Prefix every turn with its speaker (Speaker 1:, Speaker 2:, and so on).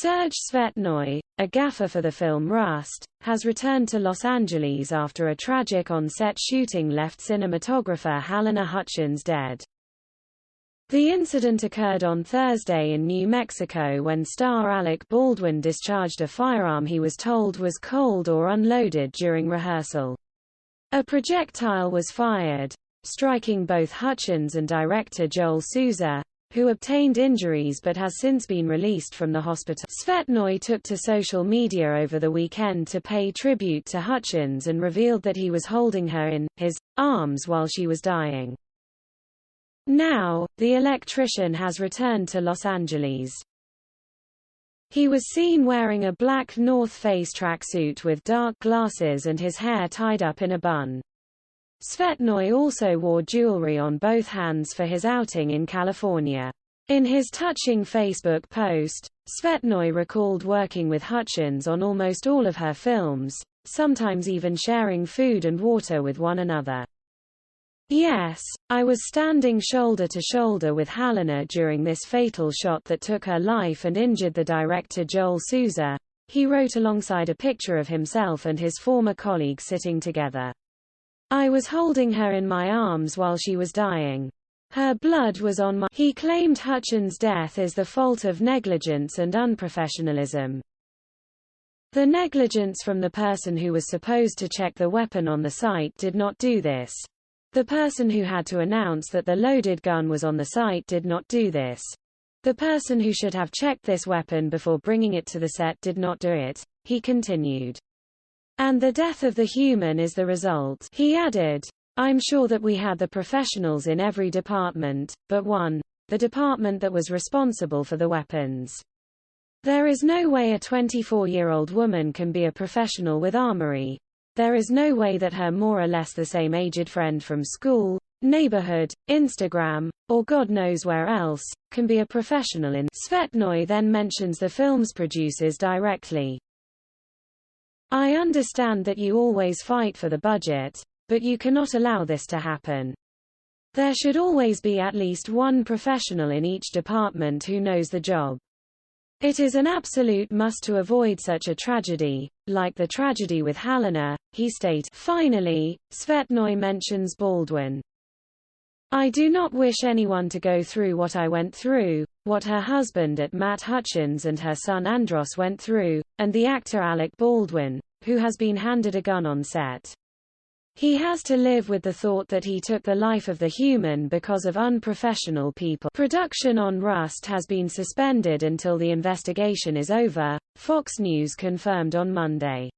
Speaker 1: Serge Svetnoy, a gaffer for the film Rust, has returned to Los Angeles after a tragic on-set shooting left cinematographer Halyna Hutchins dead. The incident occurred on Thursday in New Mexico when star Alec Baldwin discharged a firearm he was told was cold or unloaded during rehearsal. A projectile was fired, striking both Hutchins and director Joel Souza, who obtained injuries but has since been released from the hospital. Svetnoy took to social media over the weekend to pay tribute to Hutchins and revealed that he was holding her in his arms while she was dying. Now, the electrician has returned to Los Angeles. He was seen wearing a black North Face tracksuit with dark glasses and his hair tied up in a bun. Svetnoy also wore jewelry on both hands for his outing in California. In his touching Facebook post, Svetnoy recalled working with Hutchins on almost all of her films, sometimes even sharing food and water with one another. "Yes, I was standing shoulder to shoulder with Halyna during this fatal shot that took her life and injured the director Joel Souza," he wrote alongside a picture of himself and his former colleague sitting together. "I was holding her in my arms while she was dying. Her blood was on my." He claimed Hutchins' death is the fault of negligence and unprofessionalism. The negligence from the person who was supposed to check the weapon on the site did not do this. The person who had to announce that the loaded gun was on the site did not do this. The person who should have checked this weapon before bringing it to the set did not do it, he continued. "And the death of the human is the result," he added. "I'm sure that we had the professionals in every department, but one, the department that was responsible for the weapons. There is no way a 24-year-old woman can be a professional with armory. There is no way that her more or less the same aged friend from school, neighborhood, Instagram, or God knows where else, can be a professional in." Svetnoy then mentions the film's producers directly. "I understand that you always fight for the budget, but you cannot allow this to happen. There should always be at least one professional in each department who knows the job. It is an absolute must to avoid such a tragedy, like the tragedy with Halyna," he stated. Finally, Svetnoy mentions Baldwin. "I do not wish anyone to go through what I went through, what her husband Matt Hutchins and her son Andros went through, and the actor Alec Baldwin, who has been handed a gun on set. He has to live with the thought that he took the life of the human because of unprofessional people." Production on Rust has been suspended until the investigation is over, Fox News confirmed on Monday.